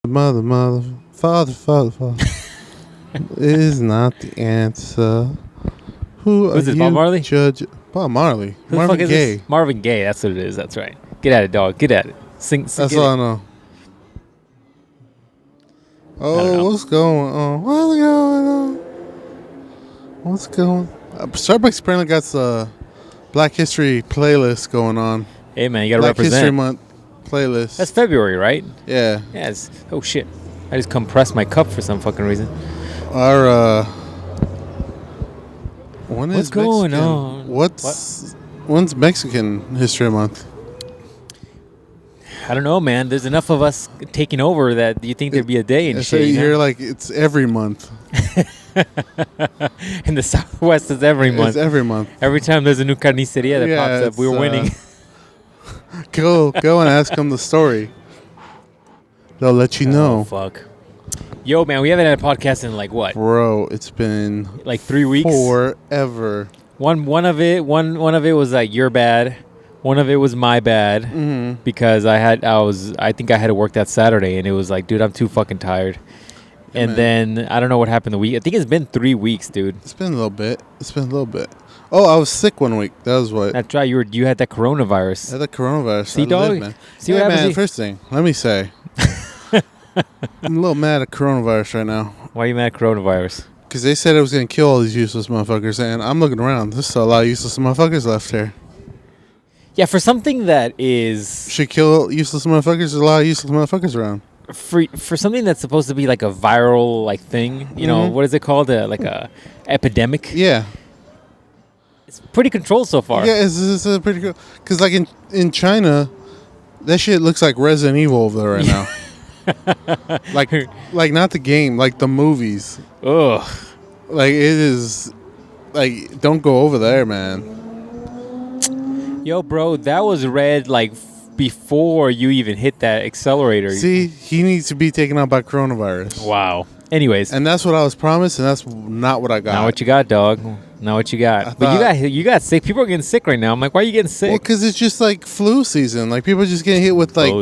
Mother, father is not the answer. Who's this, Bob Marley? Judge Bob Marley. Who Marvin the fuck Gaye. is this? Marvin Gaye, that's what it is. That's right. Get at it, dog. Get at it. Sing That's get all it. I know. I don't know. What's going on? What's going on? What's going on? Starbucks apparently got the Black History playlist going on. Hey, man, you got to Black represent. History Month playlist. That's February, right? Yeah. Yeah. Oh, shit. I just compressed my cup for some fucking reason. Our, when What's is going Mexican? on? When's Mexican History Month? I don't know, man. There's enough of us taking over that you think there'd be a day and shit. You're like, it's every month. In the Southwest, it's every month. It's every month. Every time there's a new carniceria that pops up, we were winning. Go and ask them the story. They'll let you know. Oh, fuck. Yo, man, we haven't had a podcast in like what? Bro, it's been like 3 weeks. Forever. One of it was like your bad. One of it was my bad because I think I had to work that Saturday and it was like, dude, I'm too fucking tired. Yeah, and then I don't know what happened the week. I think it's been 3 weeks, dude. It's been a little bit. Oh, I was sick one week. That was what. That's right. You had that coronavirus. I had the coronavirus. See, dog? Man. See what happens? Man, first thing, let me say, I'm a little mad at coronavirus right now. Why are you mad at coronavirus? Because they said it was going to kill all these useless motherfuckers, and I'm looking around. There's still a lot of useless motherfuckers left here. Yeah, for something that is... Should kill useless motherfuckers, there's a lot of useless motherfuckers around. For something that's supposed to be like a viral like thing, you know, what is it called? Like a epidemic? Yeah. It's pretty controlled so far. Yeah, it's pretty cool. Because like in China, that shit looks like Resident Evil over there right now. like not the game, like the movies. Ugh. Like it is, like don't go over there, man. Yo, bro, that was red like before you even hit that accelerator. See, he needs to be taken out by coronavirus. Wow. Anyways, and that's what I was promised, and that's not what I got. Not what you got, dog. Not what you got. But you got sick. People are getting sick right now. I'm like, why are you getting sick? Well, because it's just like flu season. Like people are just getting hit with like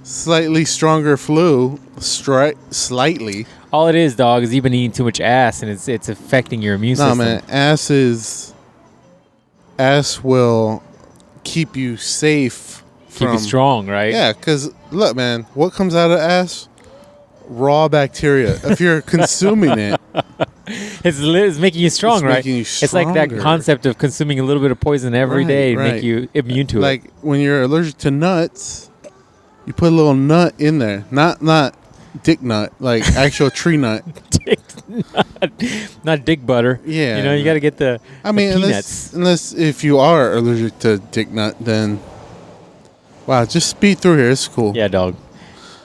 slightly stronger flu, slightly. All it is, dog, is you've been eating too much ass, and it's affecting your immune system. No, man, ass will keep you safe. Keep you strong, right? Yeah, because look, man, what comes out of ass? Raw bacteria. If you're consuming it, it's making you strong, right? Making you it's like that concept of consuming a little bit of poison every day to make you immune to it. Like when you're allergic to nuts, you put a little nut in there, not dick nut, like actual tree nut. Dick nut, not dick butter. Yeah, you know you got to get the. I mean, peanuts. unless if you are allergic to dick nut, then wow, just speed through here. It's cool. Yeah, dog.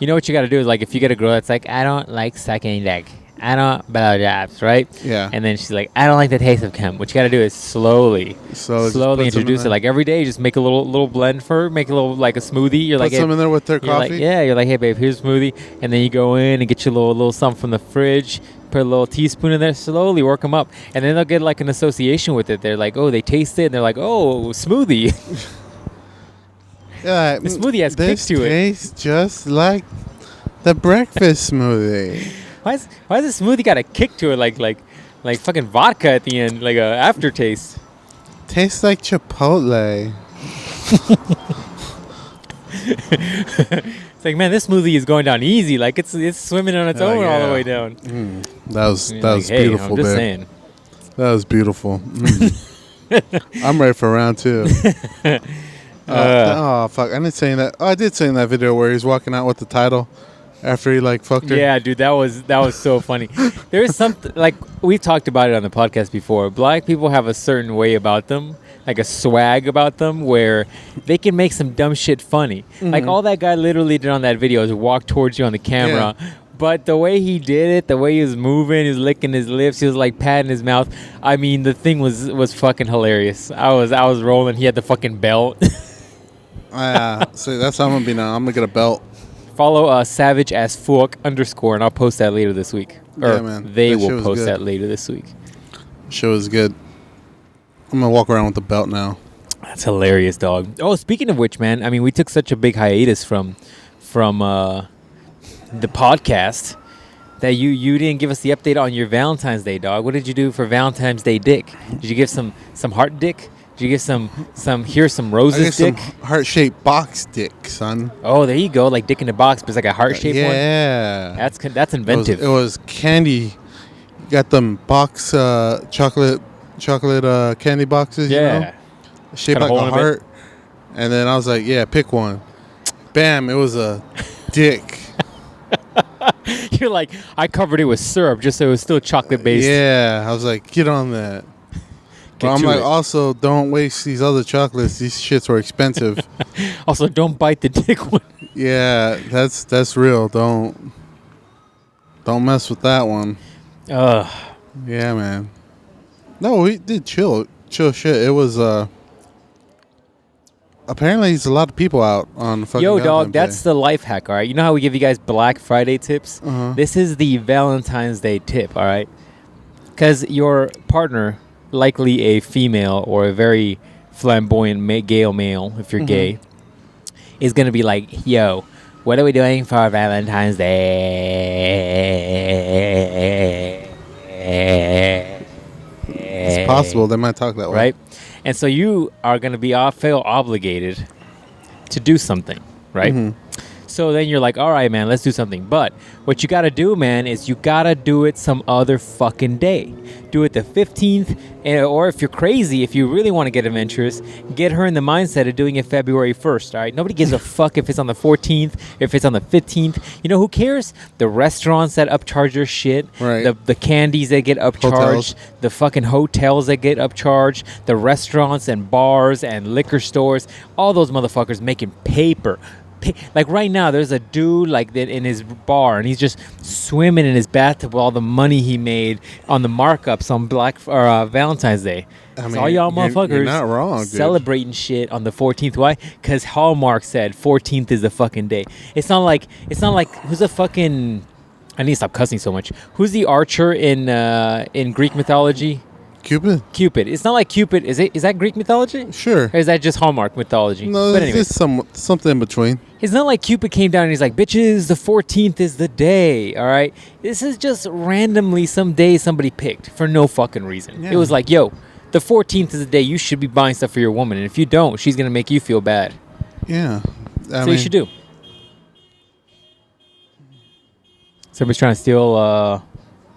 You know what you got to do is like if you get a girl that's like, I don't like sucking dick, I don't blow jobs, right? Yeah. And then she's like, I don't like the taste of cum. What you got to do is slowly introduce it. Like every day, just make a little blend for her, make a little like a smoothie. You're put like, some in there with their coffee. You're like, hey babe, here's a smoothie, and then you go in and get your little something from the fridge. Put a little teaspoon in there. Slowly work them up, and then they'll get like an association with it. They're like, oh, they taste it, and they're like, oh, smoothie. Yeah, the smoothie has kick to it. Tastes just like the breakfast smoothie. Why is the smoothie got a kick to it like fucking vodka at the end, like a aftertaste? Tastes like Chipotle. It's like, man, this smoothie is going down easy. Like it's swimming on its own all the way down. That was hey, beautiful. I'm just saying. That was beautiful. I'm ready for round 2. Oh fuck! I didn't say that. Oh, I did say in that video where he's walking out with the title after he like fucked her. Yeah, dude, that was so funny. There is something like we've talked about it on the podcast before. Black people have a certain way about them, like a swag about them, where they can make some dumb shit funny. Like all that guy literally did on that video is walk towards you on the camera. Yeah. But the way he did it, the way he was moving, he was licking his lips, he was like patting his mouth. I mean, the thing was fucking hilarious. I was rolling. He had the fucking belt. So that's how I'm gonna be now. I'm gonna get a belt. Follow Savage as Fuck _ and I'll post that later this week. Or yeah, man. They will post that later this week. Show is good. I'm gonna walk around with the belt now. That's hilarious, dog. Oh, speaking of which, man, I mean, we took such a big hiatus from the podcast that you didn't give us the update on your Valentine's Day, dog. What did you do for Valentine's Day dick? Did you give some heart dick? Did you give some here's some roses dick? Some heart-shaped box dick, son. Oh, there you go, like dick in a box, but it's like a heart-shaped one. Yeah. That's inventive. It was candy. Got them box chocolate candy boxes, you know? Shaped like a heart. And then I was like, yeah, pick one. Bam, it was a dick. You're like, I covered it with syrup just so it was still chocolate based. Yeah, I was like, get on that. But I'm like, also, don't waste these other chocolates. These shits were expensive. Also, don't bite the dick one. Yeah, that's real. Don't mess with that one. Yeah, man. No, we did chill shit. It was apparently there's a lot of people out on fucking Yo, Valentine's dog, that's Day. the life hack, all right? You know how we give you guys Black Friday tips? Uh-huh. This is the Valentine's Day tip, all right? Because your partner, likely a female or a very flamboyant gay male, if you're gay, is going to be like, yo, what are we doing for Valentine's Day? It's possible they might talk that way. Right? And so you are going to feel obligated to do something, right? Mm-hmm. So then you're like, all right, man, let's do something. But what you got to do, man, is you got to do it some other fucking day. Do it the 15th. Or if you're crazy, if you really want to get adventurous, get her in the mindset of doing it February 1st, all right? Nobody gives a fuck if it's on the 14th, if it's on the 15th. You know, who cares? The restaurants that upcharge your shit. Right. The candies that get upcharged. Hotels. The fucking hotels that get upcharged. The restaurants and bars and liquor stores. All those motherfuckers making paper. Like right now, there's a dude like that in his bar, and he's just swimming in his bathtub with all the money he made on the markups on Valentine's Day. I mean, all y'all motherfuckers you're not wrong, dude. Celebrating shit on the 14th. Why? Because Hallmark said 14th is the fucking day. It's not like who's a fucking. I need to stop cussing so much. Who's the archer in Greek mythology? Cupid? Cupid. It's not like Cupid. Is that Greek mythology? Sure. Or is that just Hallmark mythology? No, but anyway. it's something in between. It's not like Cupid came down and he's like, bitches, the 14th is the day, all right? This is just randomly some day somebody picked for no fucking reason. Yeah. It was like, yo, the 14th is the day you should be buying stuff for your woman. And if you don't, she's going to make you feel bad. Yeah. So you should do. Somebody's trying to steal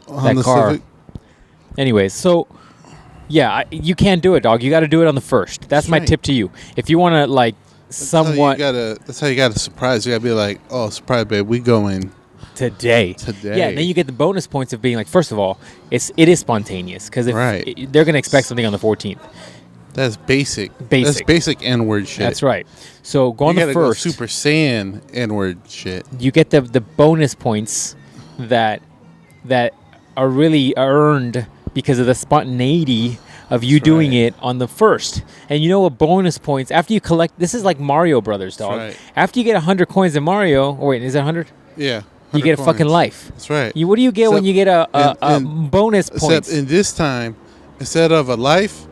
that car. Civic? Anyways, so... Yeah, you can't do it, dog. You got to do it on the 1st. That's my tip to you. If you want to, like, somewhat... That's how you got to surprise. You got to be like, oh, surprise, babe, we going... Today. Yeah, and then you get the bonus points of being like, first of all, it is spontaneous. Because they're going to expect something on the 14th. That's basic. That's basic N-word shit. That's right. So go on the 1st. Go Super Saiyan N-word shit. You get the bonus points that are really earned... because of the spontaneity of you doing it on the 1st. And you know what bonus points, after you collect, this is like Mario Brothers, dog. Right. After you get 100 coins in Mario, or wait, is it 100? Yeah. You get a fucking life. That's right. What do you get when you get a bonus points? Except in this time, instead of a life,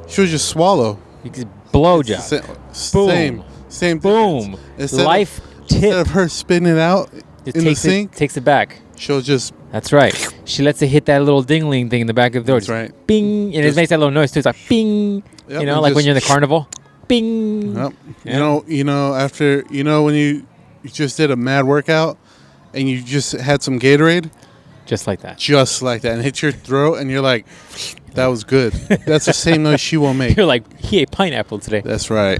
she'll just swallow. You just blowjob. Boom. Same boom. Life tip. Instead of her spitting it out in the sink, takes it back. She'll just... That's right. She lets it hit that little dingling thing in the back of the door. That's right. Bing. And it makes that little noise too. It's like bing. Yep, you know, like when you're in the carnival. Bing. Yep. Yeah. You know, after, when you just did a mad workout and you just had some Gatorade. Just like that. Just like that. And hit your throat and you're like, that was good. That's the same noise she won't make. You're like, he ate pineapple today. That's right.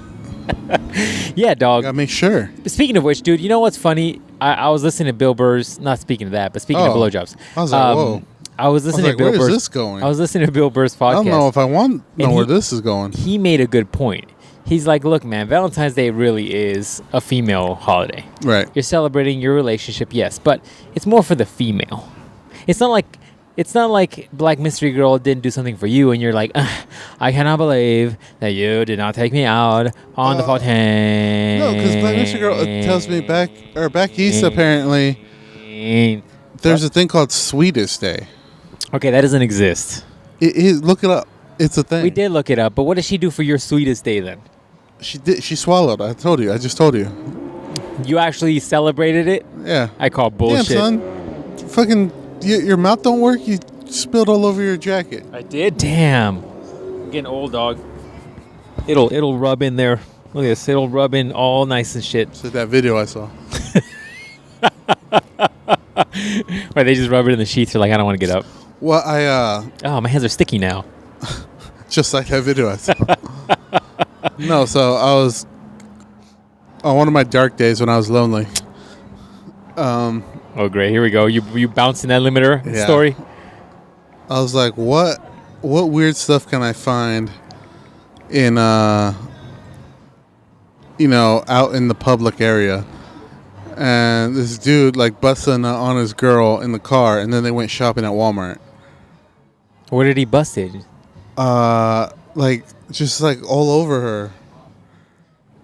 Yeah, dog. Gotta make sure. Speaking of which, dude, you know what's funny? I was listening to Bill Burr's, not speaking of that, but speaking of blowjobs. I was like, whoa. I was listening to Bill Burr's. Where is this going? I was listening to Bill Burr's podcast. I don't know if I want to know where this is going. He made a good point. He's like, look, man, Valentine's Day really is a female holiday. Right. You're celebrating your relationship, yes, but it's more for the female. It's not like Black Mystery Girl didn't do something for you and you're like, I cannot believe that you did not take me out on the 14th. No, because Black Mystery Girl tells me back east, apparently, there's a thing called Sweetest Day. Okay, that doesn't exist. Look it up. It's a thing. We did look it up, but what did she do for your Sweetest Day then? She did. She swallowed. I just told you. You actually celebrated it? Yeah. I call bullshit. Damn, son. Fucking, your mouth don't work? You spilled all over your jacket. I did? Damn. I'm getting old, dog. It'll rub in there. Look at this. It'll rub in all nice and shit. So that video I saw. Right, they just rub it in the sheets. You're like, I don't want to get up. Well, Oh, my hands are sticky now. just like that video I saw. No, so I was on one of my dark days when I was lonely. Oh, great. Here we go. You bouncing that limiter story? I was like, what weird stuff can I find in out in the public area? And this dude like busting on his girl in the car, and then they went shopping at Walmart. Where did he bust it? Just all over her.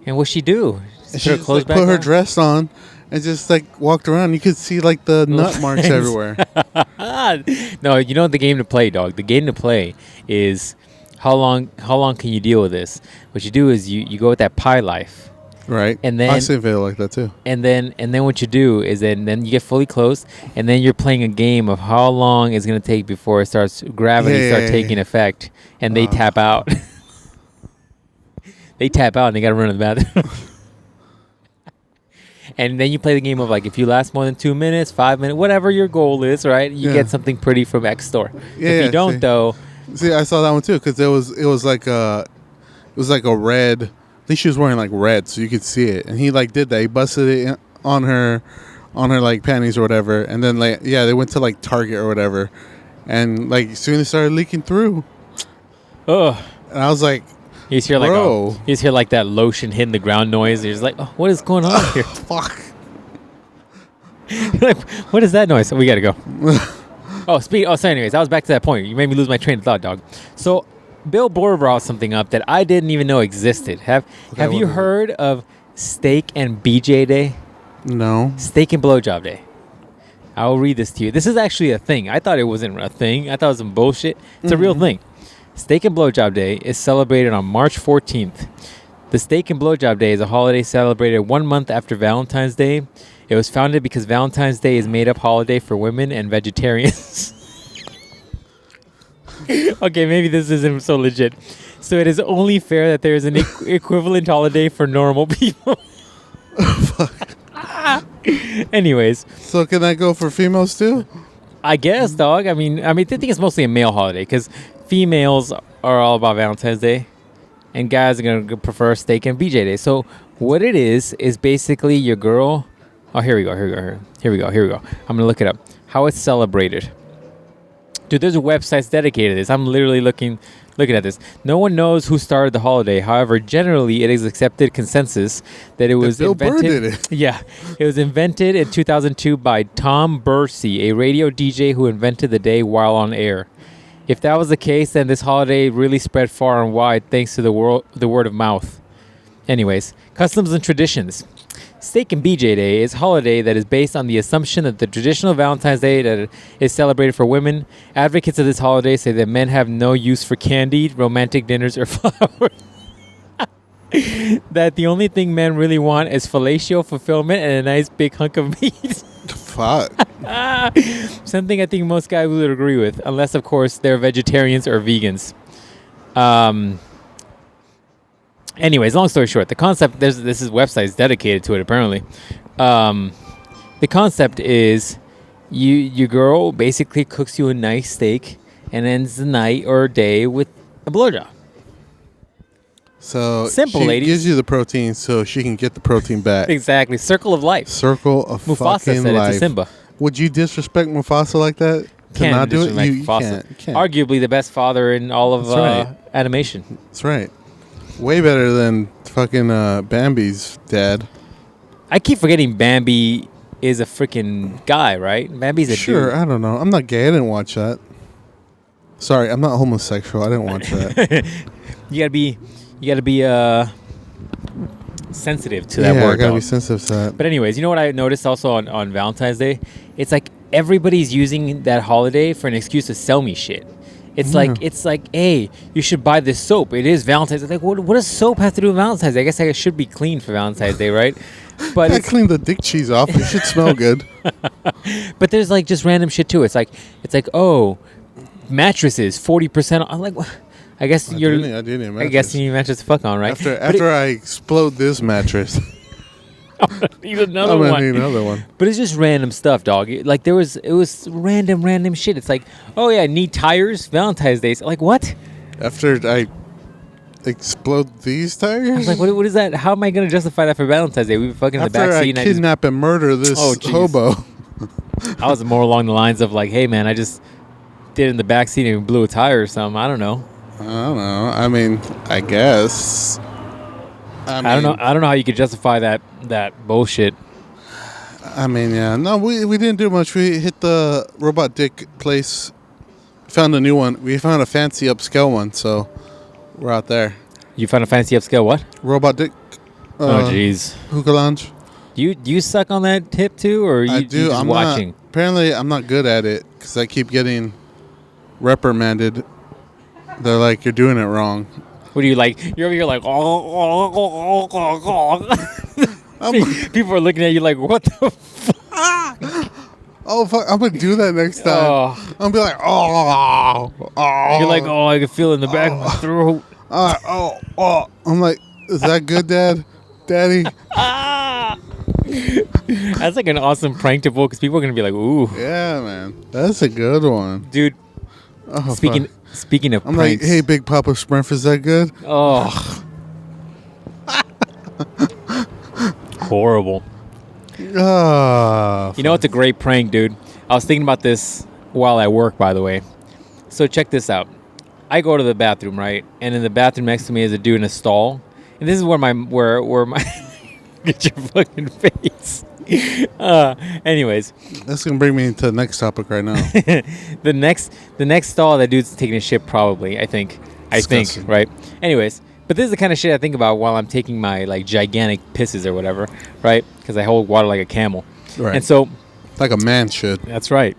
And what'd she do? She just, put her dress on and just walked around. You could see the nut marks everywhere. No, you know the game to play, dog. The game to play is how long can you deal with this? What you do is you go with that pie life. Right. And then I see a video like that too. And then what you do is then you get fully closed, and then you're playing a game of how long it's gonna take before it starts taking effect, and they tap out. They tap out and they gotta run to the bathroom. And then you play the game of if you last more than 2 minutes, 5 minutes, whatever your goal is, right? You get something pretty from X store. If you don't, though. See, I saw that one too because it was like a red. I think she was wearing red, so you could see it. And he did that. He busted it on her panties or whatever. And then they went to Target or whatever. And soon it started leaking through. Ugh. And I was like, you just hear bro. You just hear that lotion hitting the ground noise. You're just like, oh, what is going on here? Fuck. What is that noise? We gotta go. So anyways, I was back to that point. You made me lose my train of thought, dog. So Bill Burr brought something up that I didn't even know existed. Have you heard of Steak and BJ Day? No. Steak and Blowjob Day. I'll read this to you. This is actually a thing. I thought it wasn't a thing. I thought it was some bullshit. It's a real thing. Steak and Blowjob Day is celebrated on March 14th. The Steak and Blowjob Day is a holiday celebrated 1 month after Valentine's Day. It was founded because Valentine's Day is made up holiday for women and vegetarians. Okay, maybe this isn't so legit. So it is only fair that there is an equivalent holiday for normal people. Fuck. Anyways. So can that go for females too? I guess, dog. I mean, I think it's mostly a male holiday because females are all about Valentine's Day, and guys are gonna prefer Steak and BJ Day. So what it is basically your girl. Oh, here we go. I'm gonna look it up. How it's celebrated. Dude, there's a website dedicated to this. I'm literally looking at this. No one knows who started the holiday. However, generally, it is accepted consensus that it was Bill invented. Burr did it. Yeah, it was invented in 2002 by Tom Bursey, a radio DJ who invented the day while on air. If that was the case, then this holiday really spread far and wide thanks to the word of mouth. Anyways, customs and traditions. Steak and BJ Day is a holiday that is based on the assumption that the traditional Valentine's Day that is celebrated for women. Advocates of this holiday say that men have no use for candy, romantic dinners, or flowers. That the only thing men really want is fellatio fulfillment and a nice big hunk of meat. Fuck. Something I think most guys would agree with, unless, of course, they're vegetarians or vegans. Anyways, long story short, the concept, this website is dedicated to it, apparently. The concept is your girl basically cooks you a nice steak and ends the night or day with a blowjob. So simple, she ladies. gives you the protein so she can get the protein back. Exactly. Circle of life. Circle of Mufasa fucking said life. It to Simba. Would you disrespect Mufasa like that? Can't not do it? disrespect You Mufasa. can't. Arguably the best father in all of right. animation. That's right. Way better than fucking Bambi's dad. I keep forgetting Bambi is a freaking guy, right? Bambi's a Sure, dude. I don't know. I'm not gay. I didn't watch that. Sorry, I'm not homosexual. I didn't watch that. You gotta be sensitive to that yeah, word. I gotta dog. be sensitive to that. But anyways, you know what I noticed also on Valentine's Day? It's like everybody's using that holiday for an excuse to sell me shit. It's like, hey, you should buy this soap. It is Valentine's. It's like, what does soap have to do with Valentine's Day? I guess I should be clean for Valentine's Day, right? But I clean the dick cheese off. It should smell good. But there's like just random shit too. It's like, oh, mattresses 40%. I'm like, I guess I didn't I guess you need a mattress to fuck on, right? After I explode this mattress. I'm gonna need another one. But it's just random stuff, dog. Like it was random shit. It's like, oh yeah, need tires, Valentine's Day. Like what? After I explode these tires? I was like, what is that? How am I gonna justify that for Valentine's Day? We were fucking in the back seat. After I kidnap and murder this hobo. I was more along the lines of like, hey man, I just did it in the back seat and blew a tire or something. I don't know. I mean, I guess. I don't know. I don't know how you could justify that bullshit. I mean, yeah. No, we didn't do much. We hit the robot dick place. Found a new one. We found a fancy upscale one, so we're out there. You found a fancy upscale what? Robot dick. Oh, jeez. Hookah lounge. Do you suck on that tip too, or I do. You just I'm watching? Apparently, I'm not good at it because I keep getting reprimanded. They're like, you're doing it wrong. What do you like? You're over here like, people are looking at you like, what the fuck? Oh, fuck. I'm going to do that next time. I'm going to be like, You're like, I can feel it in the back of my throat. I'm like, is that good, Dad? Daddy? That's like an awesome prank to pull because people are going to be like, ooh. Yeah, man. That's a good one. Dude, speaking of I'm pranks. like, hey, Big Papa Smurf, is that good? Oh. Horrible. You know what's a great prank, dude? I was thinking about this while at work, by the way. So check this out. I go to the bathroom, right? And in the bathroom next to me is a dude in a stall. And this is where my get your fucking face. Anyways, that's gonna bring me to the next topic right now. the next stall, that dude's taking a shit, probably. I think, right? Anyways, but this is the kind of shit I think about while I'm taking my like gigantic pisses or whatever, right? Because I hold water like a camel, right? And so, like a man should. That's right.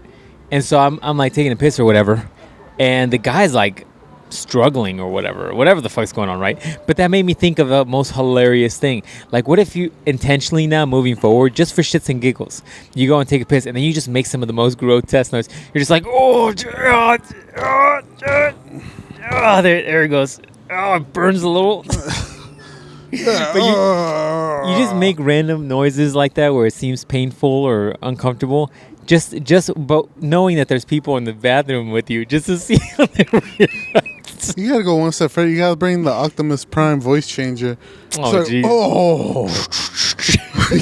And so I'm like taking a piss or whatever, and the guy's like struggling or whatever the fuck's going on, right? But that made me think of the most hilarious thing. Like, what if you intentionally now moving forward, just for shits and giggles, you go and take a piss and then you just make some of the most grotesque noise. You're just like, there it goes. Oh, it burns a little. But you just make random noises like that where it seems painful or uncomfortable. Just but knowing that there's people in the bathroom with you, just to see how they react. You gotta go one step further. You gotta bring the Optimus Prime voice changer. Oh, jeez.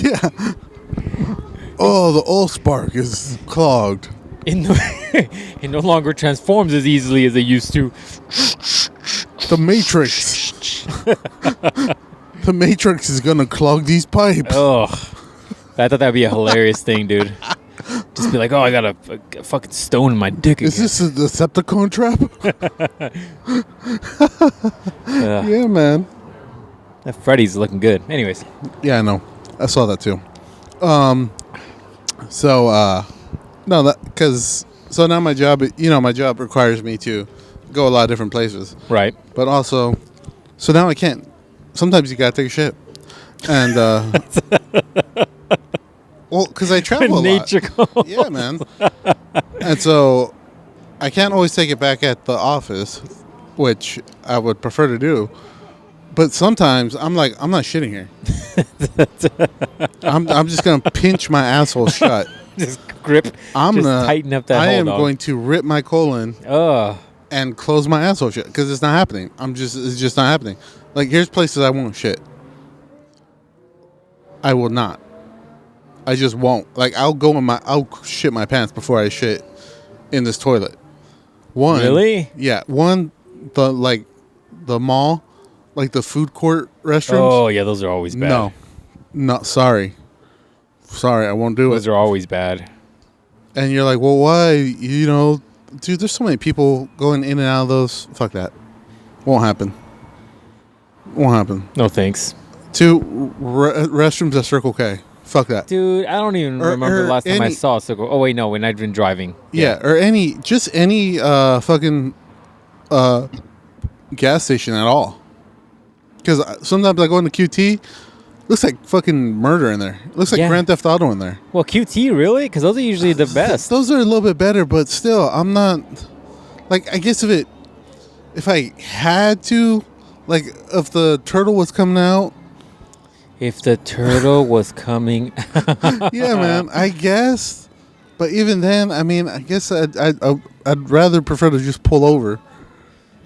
Yeah. Oh, the oil spark is clogged. It no longer transforms as easily as it used to. The Matrix. The Matrix is gonna clog these pipes. Oh, I thought that'd be a hilarious thing, dude. Just be like, I got a fucking stone in my dick again. Is this a Decepticon trap? Yeah, man. That Freddy's looking good. Anyways. Yeah, I know. I saw that too. So now my job, my job requires me to go a lot of different places. Right. But also, so now I can't. Sometimes you gotta take a shit. And, well, because I travel a lot. Yeah, man. And so I can't always take it back at the office, which I would prefer to do. But sometimes I'm like, I'm not shitting here. I'm just going to pinch my asshole shut. Just grip. Tighten up that hole. I am going to rip my colon and close my asshole shut because it's not happening. It's just not happening. Like, here's places I won't shit. I will not. I just won't. Like, I'll shit my pants before I shit in this toilet. Really? Yeah. The mall, like the food court restrooms. Oh, yeah, those are always bad. No, sorry, I won't do it. Those are always bad. And you're like, well, why? Dude, there's so many people going in and out of those. Fuck that. Won't happen. No thanks. 2 restrooms at Circle K. Fuck that. Dude, I don't even remember the last time I saw Circle. Oh, wait, no, when I'd been driving. Yeah, or any fucking gas station at all. Because sometimes I go into QT, looks like fucking murder in there. It looks like Grand Theft Auto in there. Well, QT, really? Because those are usually the best. Those are a little bit better, but still, I'm not... Like, I guess if I had to, like, if the turtle was coming out... If the turtle was coming... Yeah, man, I guess. But even then, I mean, I guess I'd rather prefer to just pull over.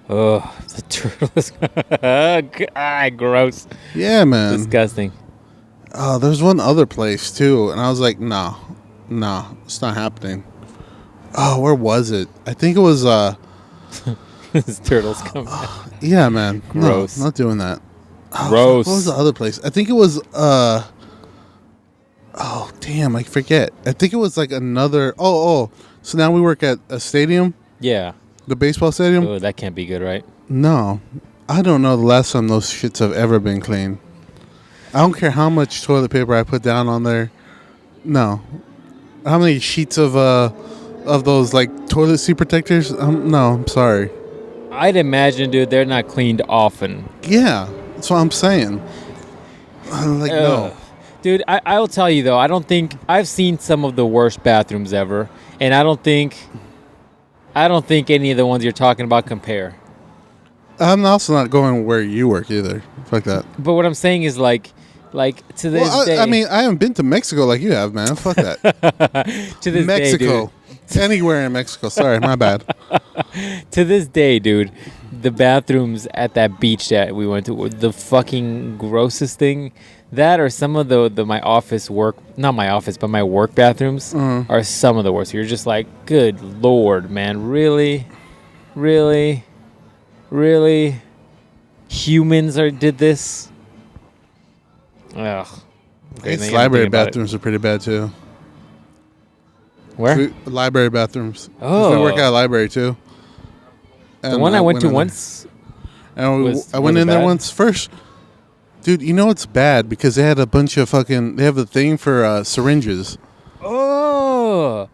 Oh, the turtle is... gross. Yeah, man. Disgusting. Oh, there's one other place, too. And I was like, no, it's not happening. Oh, where was it? I think it was... This turtle's coming. Yeah, man. Gross. No, not doing that. Oh, Gross. What was the other place? I think it was... Oh, damn, I forget. I think it was like another... Oh. So now we work at a stadium? Yeah. The baseball stadium? Oh, that can't be good, right? No. I don't know the last time those shits have ever been cleaned. I don't care how much toilet paper I put down on there. No. How many sheets of those, like, toilet seat protectors? No, I'm sorry. I'd imagine, dude, they're not cleaned often. Yeah. That's what I'm saying. Like, no. Dude, I will tell you, though, I don't think... I've seen some of the worst bathrooms ever, and I don't think any of the ones you're talking about compare. I'm also not going where you work either. Fuck that. But what I'm saying is, like to this day... I mean, I haven't been to Mexico like you have, man. Fuck that. To this Mexico. day, dude. Anywhere in Mexico. Sorry, my bad. To this day, dude, the bathrooms at that beach that we went to were the fucking grossest thing. That or some of my office work, not my office, but my work bathrooms are some of the worst. You're just like, good Lord, man, really? Really? Really? Humans did this? Ugh. Its library bathrooms are pretty bad, too. Where? Library bathrooms. Oh. We work at a library, too. And the one I went to once... And I went in there once first. Dude, you know it's bad because they had a bunch of fucking... They have a thing for syringes. Oh.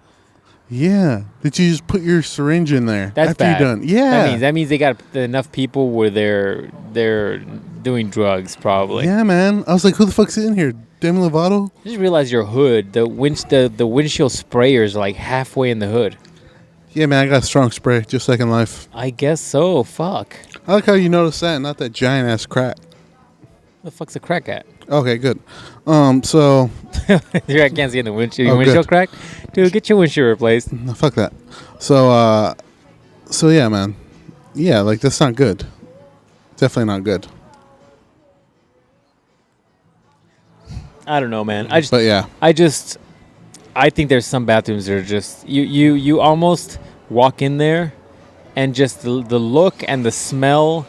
Yeah. Did you just put your syringe in there That's after bad. you're done? Yeah. That means they got enough people where they're doing drugs, probably. Yeah, man. I was like, who the fuck's in here? Demi Lovato? I just realized your hood, the windshield sprayers are like halfway in the hood. Yeah, man, I got a strong spray, just like in life. I guess so. Fuck. I like how you noticed that, not that giant-ass crack. What the fuck's a crack at? Okay, good. So... I can't see in the windshield. Your windshield cracked? Dude, get your windshield replaced. No, fuck that. So yeah, man. Yeah, like, that's not good. Definitely not good. I don't know, man. But yeah. I think there's some bathrooms that are just... You almost walk in there and just the look and the smell,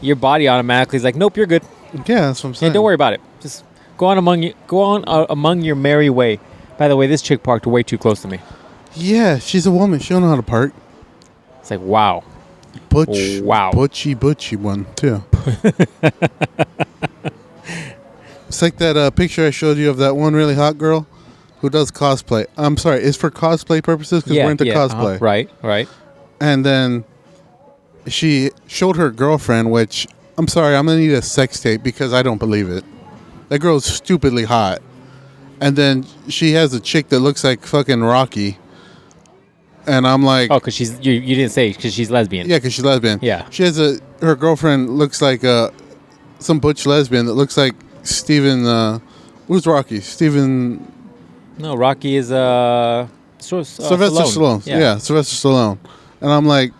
your body automatically is like, nope, you're good. Yeah, that's what I'm saying. Hey, don't worry about it. Just go on among your merry way. By the way, this chick parked way too close to me. Yeah, she's a woman. She don't know how to park. It's like, wow. Wow. Butchy one, too. It's like that picture I showed you of that one really hot girl who does cosplay. I'm sorry, it's for cosplay purposes because we're into cosplay. Right. And then she showed her girlfriend, which... I'm sorry, I'm going to need a sex tape because I don't believe it. That girl's stupidly hot. And then she has a chick that looks like fucking Rocky. And I'm like... Oh, because she's... You didn't say because she's lesbian. Yeah, because she's lesbian. Yeah. She has her girlfriend looks like some butch lesbian that looks like Steven... who's Rocky? Steven... No, Rocky is... Sylvester Stallone. Yeah, Sylvester Stallone. And I'm like...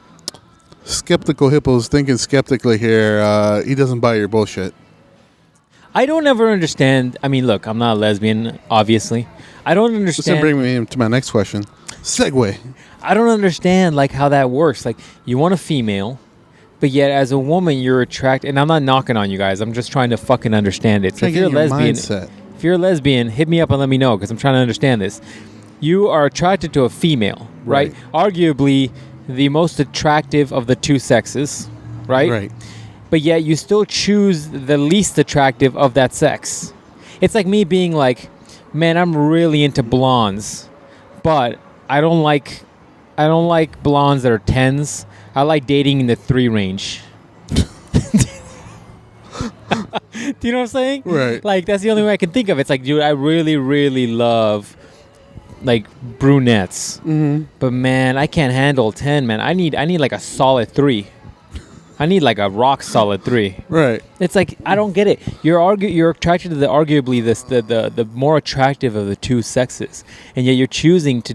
Skeptical Hippo's thinking skeptically here. He doesn't buy your bullshit. I don't ever understand. I mean, look, I'm not a lesbian, obviously. I don't understand. This is going to bring me to my next question. Segue. I don't understand, like, how that works. Like, you want a female, but yet as a woman, you're attracted. And I'm not knocking on you guys. I'm just trying to fucking understand it. So if you're a lesbian, hit me up and let me know because I'm trying to understand this. You are attracted to a female, right? Arguably... the most attractive of the two sexes, right? Right. But yet you still choose the least attractive of that sex. It's like me being like, man, I'm really into blondes, but I don't like blondes that are 10s. I like dating in the 3 range. Do you know what I'm saying? Right. Like, that's the only way I can think of it. It's like, dude, I really, really love, like, brunettes. Mm-hmm. But, man, I can't handle 10, man. I need like, a solid 3. I need, like, a rock solid 3. Right. It's like, I don't get it. You're attracted to arguably the more attractive of the two sexes. And yet you're choosing to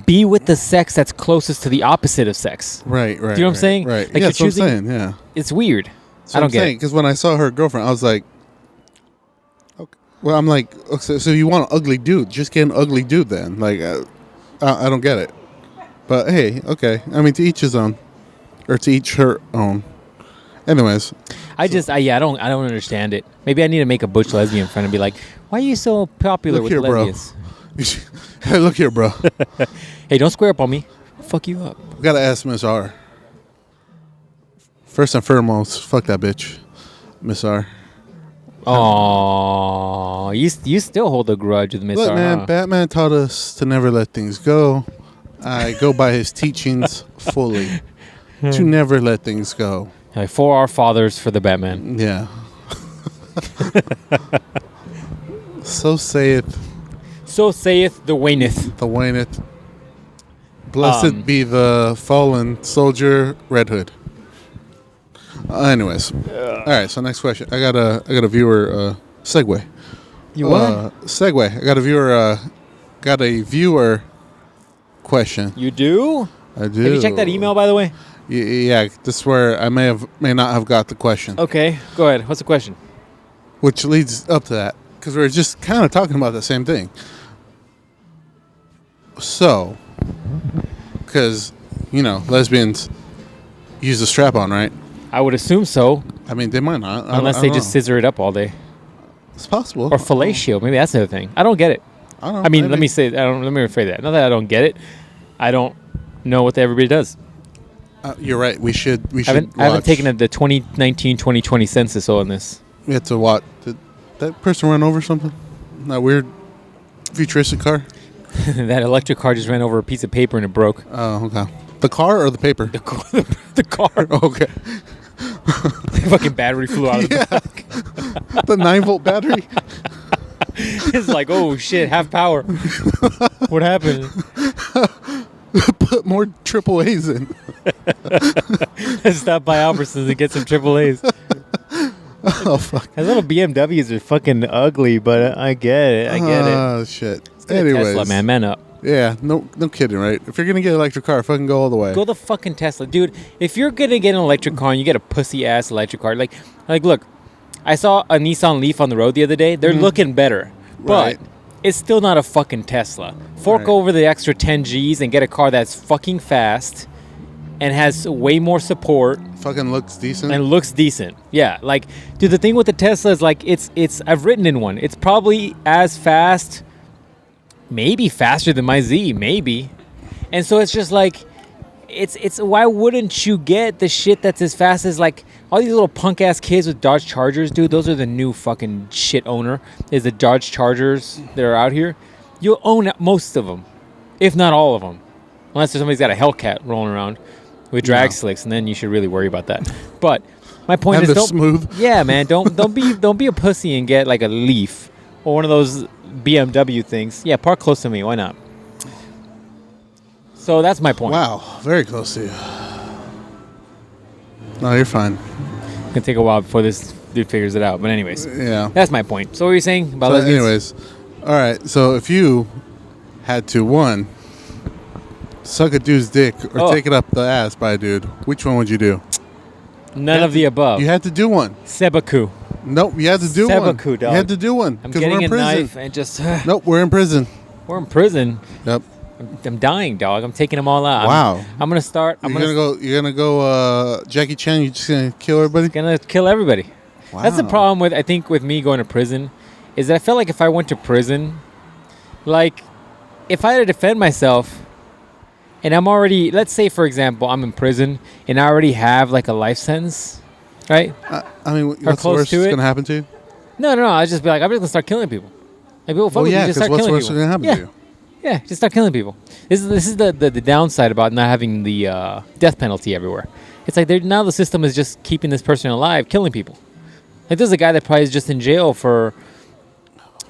be with the sex that's closest to the opposite of sex. Right. Do you know what I'm saying? Right. Like, Yeah, that's what I'm saying. Yeah. It's weird. So I don't get it. Because when I saw her girlfriend, I was like, okay. Well, I'm like, okay, so you want an ugly dude? Just get an ugly dude then. Like, I don't get it. But hey, okay. I mean, to each his own, or to each her own. Anyways, I don't understand it. Maybe I need to make a butch lesbian friend and be like, "Why are you so popular with lesbians?" Hey, look here, bro. Hey, don't square up on me. I'll fuck you up. We gotta ask Miss R. First and foremost, fuck that bitch, Miss R. Oh, you still hold a grudge with Miss R. Look, man, huh? Batman taught us to never let things go. I go by his teachings fully. To never let things go. Like, for our fathers, for the Batman. Yeah. So saith the Wayneth. the Wayneth. Blessed be the fallen soldier, Red Hood. Anyways, all right. So next question. I got a viewer segue. You what? Segue. I got a viewer question. You do? I do. Have you checked that email, by the way? Yeah, this is where I may not have got the question. Okay, go ahead. What's the question? Which leads up to that, because we're just kind of talking about the same thing. So, because, lesbians use a strap-on, right? I would assume so. I mean, they might not. Unless they just scissor it up all day. It's possible. Or fellatio. Maybe that's the other thing. I don't get it. I don't know. I mean, maybe. let me rephrase that. Not that I don't get it. I don't know what everybody does. You're right. We should I haven't taken the 2019-2020 census on this. We had to watch. Did that person run over something? That weird futuristic car? That electric car just ran over a piece of paper and it broke. Oh, okay. The car or the paper? The car. Okay. The fucking battery flew out of the back. The 9-volt battery? It's like, oh shit, half power. What happened? Put more triple A's in. Stop by Albertsons and get some triple A's. Oh, fuck. Those little BMWs are fucking ugly, but I get it. Oh, shit. Anyways. Tesla, man up. Yeah, no kidding, right? If you're going to get an electric car, fucking go all the way. Go the fucking Tesla. Dude, if you're going to get an electric car and you get a pussy-ass electric car, like look, I saw a Nissan Leaf on the road the other day. They're looking better, but Right. it's still not a fucking Tesla. Fork over the extra 10 G's and get a car that's fucking fast and has way more support. Fucking looks decent. And looks decent. Yeah, like, dude, the thing with the Tesla is, like, it's I've ridden in one. It's probably as fast, maybe faster than my Z, maybe. And so it's just like, it's why wouldn't you get the shit that's as fast as, like, all these little punk ass kids with Dodge Chargers, dude? Those are the new fucking shit owner. Is the Dodge Chargers that are out here? You'll own most of them, if not all of them, unless somebody's got a Hellcat rolling around with drag slicks, and then you should really worry about that. But my point is, smooth. Yeah, man, don't be a pussy and get like a Leaf or one of those BMW things. Yeah, park close to me. Why not? So that's my point. Wow, very close to you. No, you're fine. It's gonna take a while before this dude figures it out. But anyways, Yeah. that's my point. So what were you saying about So lesbians? anyways, all right. So if you had to, one, suck a dude's dick or take it up the ass by a dude, which one would you do? None of the above. You had to do one. Sebaku. Nope, you had to do one. Sebaku, dog. You had to do one I'm because we're getting in a prison. knife and just. Nope, we're in prison. We're in prison. Yep. I'm dying, dog. I'm taking them all out. Wow. I'm gonna start. You're gonna go. Jackie Chan. You're just gonna kill everybody. Gonna kill everybody. Wow. That's the problem with me going to prison, is that I feel like if I went to prison, like, if I had to defend myself, and I'm already, let's say for example, I'm in prison and I already have like a life sentence, right? I mean, what's the close worst to that's it. gonna happen to you? No. I'd just be like, I'm just gonna start killing people. Like, people, fuck with you, Yeah, just because start what's killing worse people. gonna happen Yeah. to you? Yeah, just start killing people. This is the downside about not having the death penalty everywhere. It's like now the system is just keeping this person alive, killing people. Like there's a guy that probably is just in jail for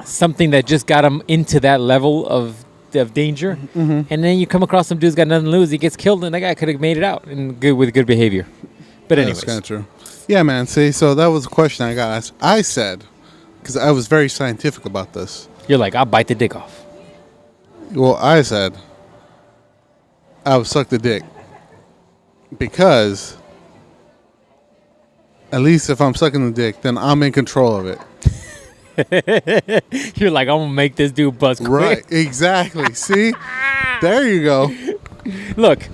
something that just got him into that level of danger, and then you come across some dude's got nothing to lose. He gets killed, and that guy could have made it out with good behavior. But anyways, that's kind of true. Yeah, man. See, so that was a question I got asked. I said, because I was very scientific about this. You're like, I'll bite the dick off. Well, I said I would suck the dick because at least if I'm sucking the dick, then I'm in control of it. You're like, I'm gonna make this dude bust quick. Right, exactly. See? There you go. Look,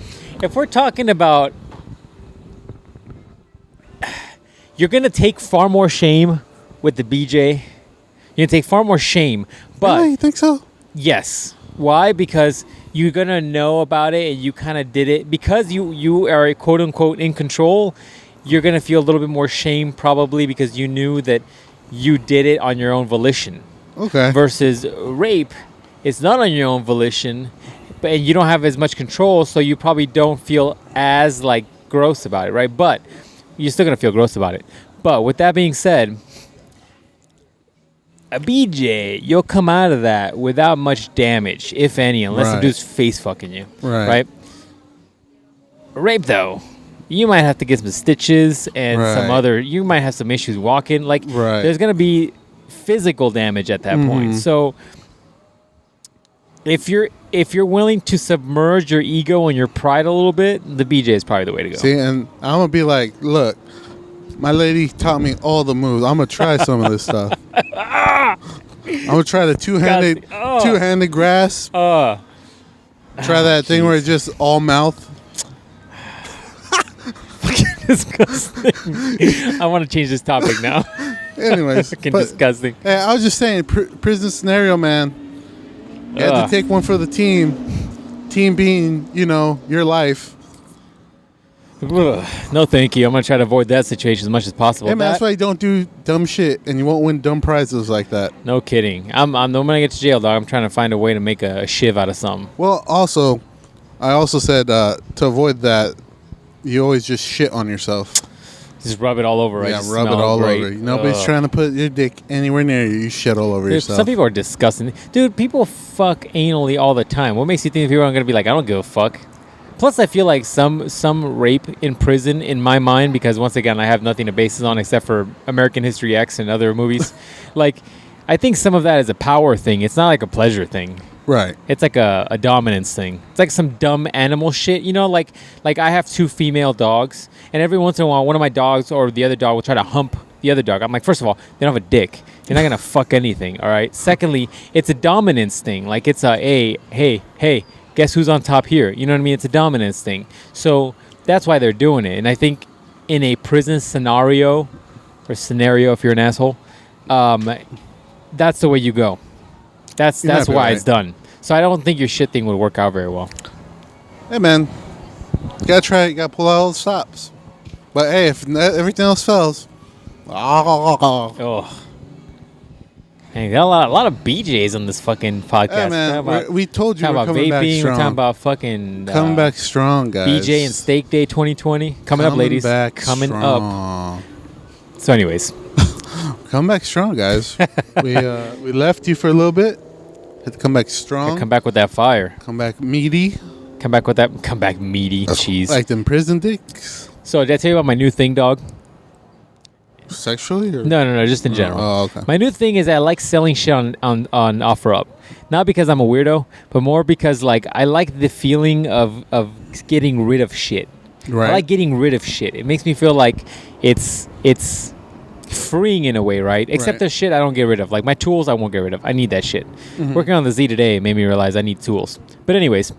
if we're talking about, you're gonna take far more shame with the BJ. You're gonna take far more shame. But really? You think so? Yes. Why? Because you're gonna know about it and you kind of did it. Because you are quote unquote in control, you're gonna feel a little bit more shame probably because you knew that you did it on your own volition. Okay. Versus rape, it's not on your own volition, and you don't have as much control, so you probably don't feel as like gross about it, right? But you're still gonna feel gross about it. But with that being said, a BJ, you'll come out of that without much damage, if any, unless the dude's face fucking you. Right? Rape though, you might have to get some stitches and some other. You might have some issues walking. Like, there's gonna be physical damage at that point. So, if you're willing to submerge your ego and your pride a little bit, the BJ is probably the way to go. See, and I'm gonna be like, look, my lady taught me all the moves. I'm gonna try some of this stuff. I'm gonna try the two-handed grasp. Try that thing where it's just all mouth. Disgusting. I want to change this topic now. Anyways, fucking disgusting. Hey, I was just saying, prison scenario, man. You had to take one for the team. Team being, your life. No, thank you. I'm gonna try to avoid that situation as much as possible. Hey, man, that's why you don't do dumb shit, and you won't win dumb prizes like that. No kidding. I'm the moment I get to jail, dog, I'm trying to find a way to make a shiv out of something. Well, I also said to avoid that, you always just shit on yourself. Just rub it all over, right? Yeah, rub it all over. Nobody's trying to put your dick anywhere near you. You shit all over yourself. Some people are disgusting. Dude, people fuck anally all the time. What makes you think people aren't going to be like, I don't give a fuck? Plus, I feel like some rape in prison, in my mind, because once again, I have nothing to base it on except for American History X and other movies. Like, I think some of that is a power thing. It's not like a pleasure thing. Right. It's like a dominance thing. It's like some dumb animal shit. Like I have 2 female dogs, and every once in a while, one of my dogs or the other dog will try to hump the other dog. I'm like, first of all, they don't have a dick. They're not going to fuck anything, all right? Secondly, it's a dominance thing. Like, it's a, hey, guess who's on top here? You know what I mean? It's a dominance thing. So that's why they're doing it. And I think in a prison scenario if you're an asshole, that's the way you go. That's why it's done. So I don't think your shit thing would work out very well. Hey, man. You got to try it. You got to pull out all the stops. But, hey, if everything else fails. Oh. Hey, got a lot of BJs on this fucking podcast. Hey, man. We told you we're coming back strong. We're talking about fucking... coming back strong, guys. BJ and Steak Day 2020. Coming up, ladies. Coming up. So anyways. Come back strong, guys. We left you for a little bit. Had to come back strong. Come back with that fire. Come back meaty. Come back meaty cheese. Like them prison dicks. So did I tell you about my new thing, dog? Sexually? Or? No, just in general. Oh, okay. My new thing is I like selling shit on OfferUp. Not because I'm a weirdo, but more because like I like the feeling of getting rid of shit. Right. I like getting rid of shit. It makes me feel like it's freeing in a way, right? Except the shit I don't get rid of. Like my tools I won't get rid of. I need that shit. Working on the Z today made me realize I need tools. But anyways,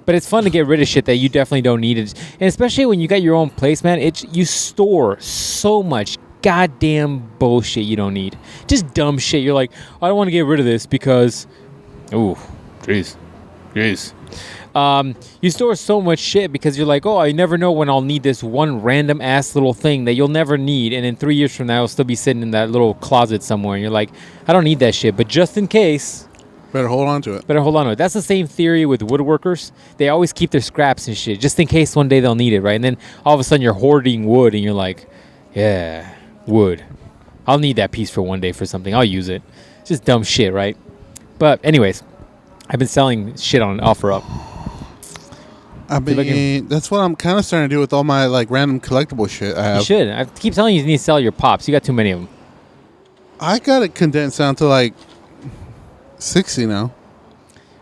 it's fun to get rid of shit that you definitely don't need. And especially when you got your own place, man, you store so much goddamn bullshit you don't need. Just dumb shit. You're like, I don't want to get rid of this because jeez. You store so much shit because you're like, I never know when I'll need this one random ass little thing that you'll never need, and in 3 years from now it'll still be sitting in that little closet somewhere, and you're like, I don't need that shit, but just in case, Better hold on to it. That's the same theory with woodworkers. They always keep their scraps and shit just in case one day they'll need it, right? And then all of a sudden you're hoarding wood and you're like, yeah, wood. I'll need that piece for one day for something. I'll use it. It's just dumb shit, right? But anyways, I've been selling shit on OfferUp. I mean, that's what I'm kind of starting to do with all my like random collectible shit I have. You should. I keep telling you need to sell your pops. You got too many of them. I got it condensed down to like 60 now.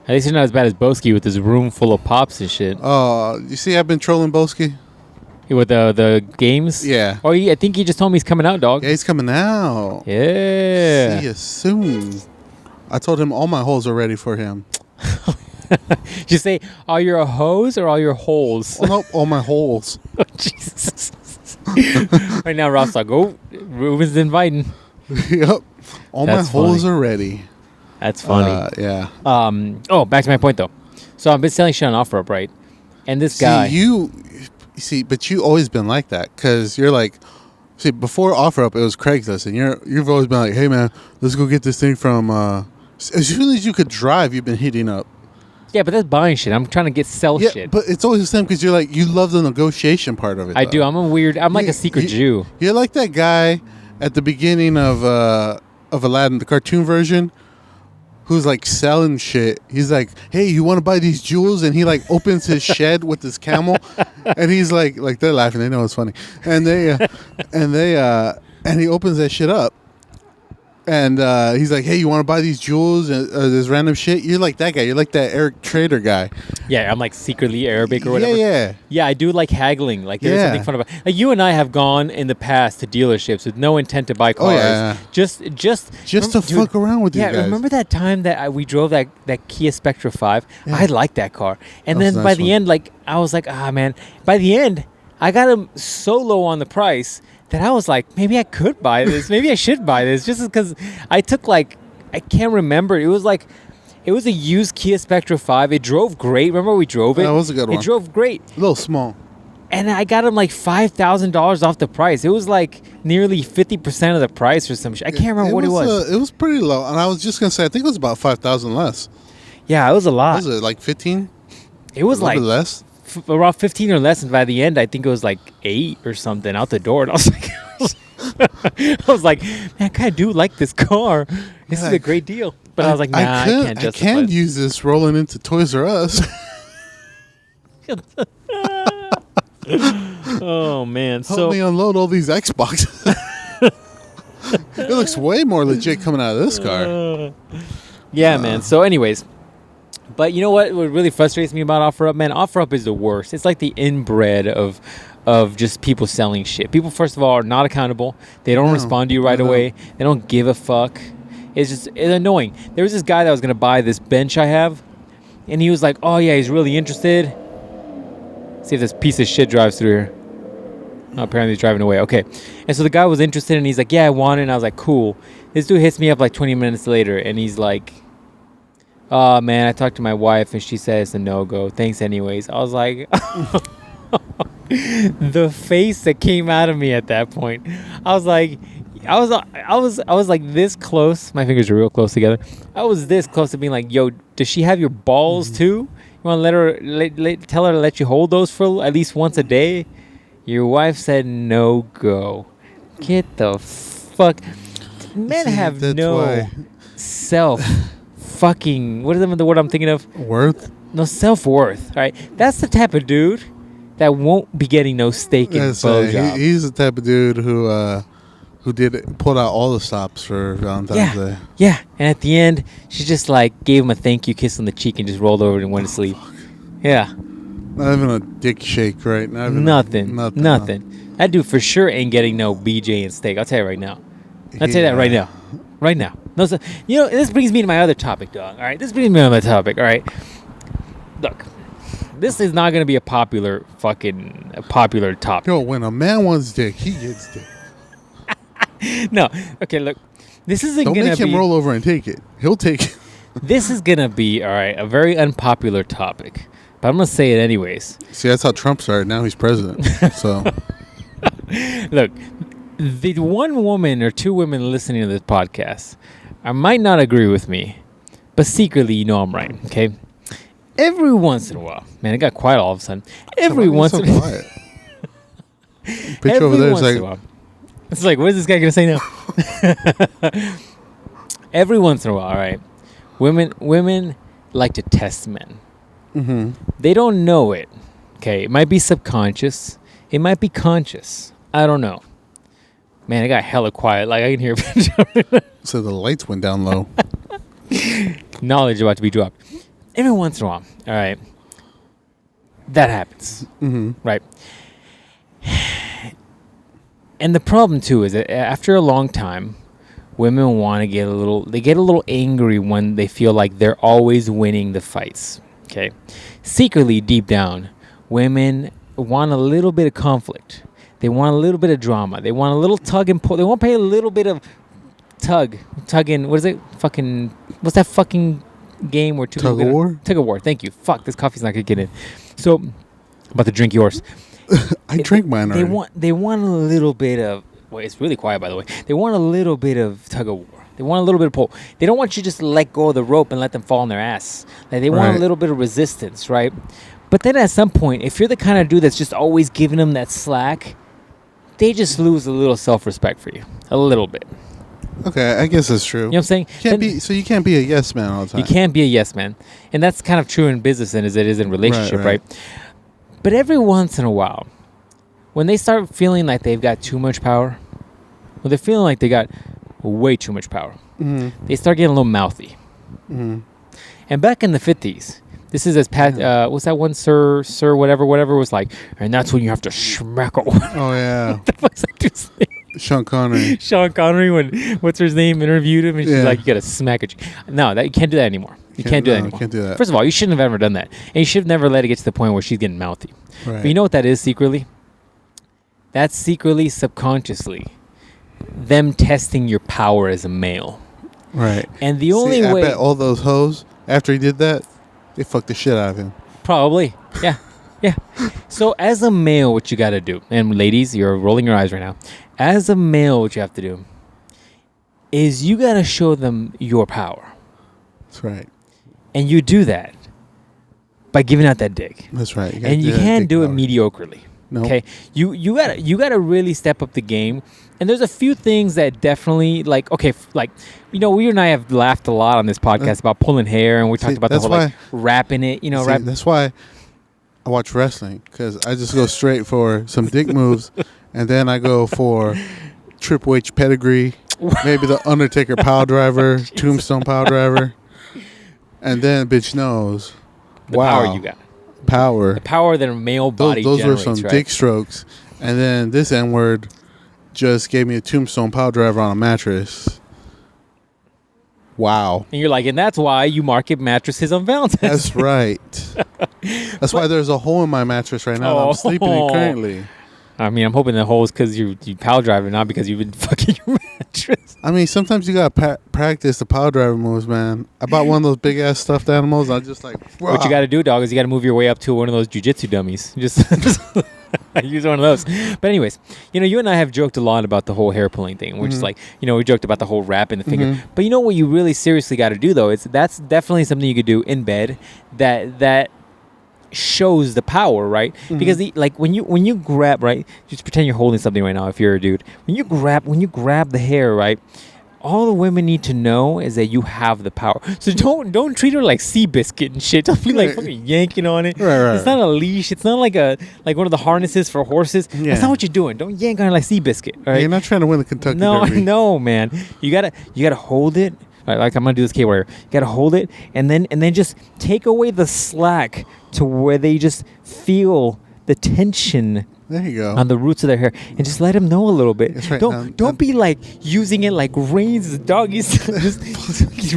At least you're not as bad as Boski with his room full of pops and shit. Oh, you see I've been trolling Boski? With the games? Yeah. Oh, I think he just told me he's coming out, dog. Yeah, he's coming out. Yeah. See you soon. I told him all my holes are ready for him. Did you say all your hoes or all your holes? Oh, nope, all my holes. Oh, Jesus. Right now, Ross like, oh, Ruben's inviting. Yep. All That's my holes funny. are ready. That's funny. Yeah. Back to my point, though. So I've been selling shit on OfferUp, right? And this guy... But you always been like that because you're like... See, before OfferUp, it was Craigslist, and you've always been like, hey, man, let's go get this thing from... as soon as you could drive, you've been hitting up. Yeah, but that's buying shit. I'm trying to sell shit. But it's always the same because you're like, you love the negotiation part of it. I do. I'm like a secret Jew. You're like that guy at the beginning of Aladdin, the cartoon version, who's like selling shit. He's like, hey, you want to buy these jewels? And he like opens his shed with his camel, and he's like they're laughing. They know it's funny, and and he opens that shit up. And he's like, hey, you want to buy these jewels and this random shit? You're like that guy. You're like that Eric Trader guy. Yeah, I'm like secretly Arabic or whatever. Yeah. Yeah, I do like haggling. Like there's something fun about. Like you and I have gone in the past to dealerships with no intent to buy cars. Oh, yeah. Just to fuck around with you guys. Yeah, remember that time that we drove that Kia Spectra 5? Yeah. I liked that car. And then by the end, like I was like, man. By the end, I got him so low on the price that I was like, maybe I could buy this. Maybe I should buy this. Just because I took I can't remember. It was a used Kia Spectra 5. It drove great. Remember we drove it? That was a good one. It drove great. A little small. And I got him like $5,000 off the price. It was like nearly 50% of the price or some shit. I can't remember what it was. It was pretty low. And I was just going to say, I think it was about 5,000 less. Yeah, it was a lot. Was it like 15? It was like less. Around 15 or less, and by the end, I think it was like 8 or something out the door. And I was like, man, I kind of do like this car. This is a great deal. But I was like, nah, I can't justify it. I can't use this rolling into Toys R Us. Oh, man. Help me unload all these Xboxes. It looks way more legit coming out of this car. Yeah, man. So anyways... But you know what really frustrates me about OfferUp, man? OfferUp is the worst. It's like the inbred of just people selling shit. People, first of all, are not accountable. They don't respond to you right away. They don't give a fuck. It's annoying. There was this guy that was going to buy this bench I have, and he was like, oh, yeah, he's really interested. See if this piece of shit drives through here. Oh, apparently he's driving away. Okay. And so the guy was interested, and he's like, yeah, I want it. And I was like, cool. This dude hits me up like 20 minutes later, and he's like... Oh, man, I talked to my wife, and she said it's a no-go. Thanks anyways. I was like... the face that came out of me at that point. I was like... I was like this close. My fingers are real close together. I was this close to being like, yo, does she have your balls too? You want to tell her to let you hold those for at least once a day? Your wife said no-go. Get the fuck... Men have no self... Fucking, what is the word I'm thinking of? Worth? No, self-worth. All right, that's the type of dude that won't be getting no steak and blowjob. He's the type of dude who pulled out all the stops for Valentine's Day. Yeah, and at the end, she just like gave him a thank you kiss on the cheek and just rolled over and went to sleep. Yeah. Not even a dick shake, right? Nothing. That dude for sure ain't getting no BJ and steak. I'll tell you right now. I'll tell you that right now. Right now. No, so, this brings me to my other topic, dog. All right, this brings me to my topic. All right, look, this is not going to be a popular topic. Yo, when a man wants dick, he gets dick. No, okay, look, this isn't going to be... Don't make him roll over and take it. He'll take it. This is going to be, all right, a very unpopular topic, but I'm going to say it anyways. See, that's how Trump started. Now he's president. So, look, the one woman or two women listening to this podcast, I might not agree with me, but secretly you know I'm right. Okay. Every once in a while, man, it got quiet all of a sudden. Every once in a while. Picture over there is like, it's like, what is this guy gonna say now? Every once in a while, all right. Women like to test men. Mm-hmm. They don't know it. Okay, it might be subconscious. It might be conscious. I don't know. Man, it got hella quiet. Like I can hear. So the lights went down low. Knowledge about to be dropped. Every once in a while, all right. That happens, right? And the problem too is that after a long time, women want to get a little angry when they feel like they're always winning the fights. Okay, secretly deep down, women want a little bit of conflict. They want a little bit of drama. They want a little tug and pull. They want to pay a little bit of tugging. What is it? What's that fucking game where two tug of war? Tug of war. Thank you. Fuck, this coffee's not gonna get in. So, I'm about to drink yours. I drank mine already. They want a little bit of. Well, it's really quiet, by the way. They want a little bit of tug of war. They want a little bit of pull. They don't want you to just let go of the rope and let them fall on their ass. Like they want a little bit of resistance, right? But then at some point, if you're the kind of dude that's just always giving them that slack, they just lose a little self-respect for you. A little bit. Okay, I guess that's true. You know what I'm saying? You can't be a yes man all the time. You can't be a yes man. And that's kind of true in business and as it is in relationship, right? But every once in a while, when they start feeling like they've got too much power, when they're feeling like they got way too much power, they start getting a little mouthy. And back in the 50s, this is as Pat, what's that one, Sir, whatever was like, and that's when you have to schmackle. Oh, yeah. What the fuck's that dude's name? Sean Connery, when what's her name interviewed him and she's like, you gotta smack it. No, you can't do that anymore. You can't do that anymore. Can't do that. First of all, you shouldn't have ever done that, and you should have never let it get to the point where she's getting mouthy. Right. But you know what that is secretly? That's secretly, subconsciously, them testing your power as a male. Right. And the only way, I bet all those hoes after he did that, they fucked the shit out of him. Probably, yeah. So as a male, what you got to do, and ladies, you're rolling your eyes right now. As a male, what you have to do is you got to show them your power. That's right. And you do that by giving out that dick. That's right. And you can't do it mediocrely. Nope. Okay, you gotta really step up the game. And there's a few things that definitely you and I have laughed a lot on this podcast about pulling hair, and we talked about the whole wrapping it. That's why I watch wrestling, because I just go straight for some dick moves, and then I go for Triple H pedigree, maybe the Undertaker power driver, Tombstone power driver, and then bitch knows the power you got. The power that a male body those generates. Those were some dick strokes. And then this N-word just gave me a Tombstone power driver on a mattress. Wow. And you're like, and that's why you market mattresses on Valentines. That's right. That's why there's a hole in my mattress right now that I'm sleeping in currently. I mean, I'm hoping the hole is because you power driving, not because you've been fucking your mattress. I mean, sometimes you got to practice the power driver moves, man. I bought one of those big-ass stuffed animals. I just like, wow. What you got to do, dog, is you got to move your way up to one of those jiu-jitsu dummies. Just use one of those. But anyways, you and I have joked a lot about the whole hair pulling thing, which is like, we joked about the whole wrap in the finger. But you know what you really seriously got to do, though? That's definitely something you could do in bed that shows the power, right? Because when you grab, right, just pretend you're holding something right now if you're a dude. When you grab the hair, right, all the women need to know is that you have the power. So don't treat her like Seabiscuit and shit. Don't be like fucking yanking on it. Right. It's not a leash. It's not like one of the harnesses for horses. Yeah. That's not what you're doing. Don't yank on it like Seabiscuit. All right? You're not trying to win the Kentucky Derby. No, man. You gotta hold it. Like I'm gonna do this K-wire. You gotta hold it and then just take away the slack to where they just feel the tension. There you go. On the roots of their hair, and just let them know a little bit. That's right. Don't be like using it like reins. The doggies just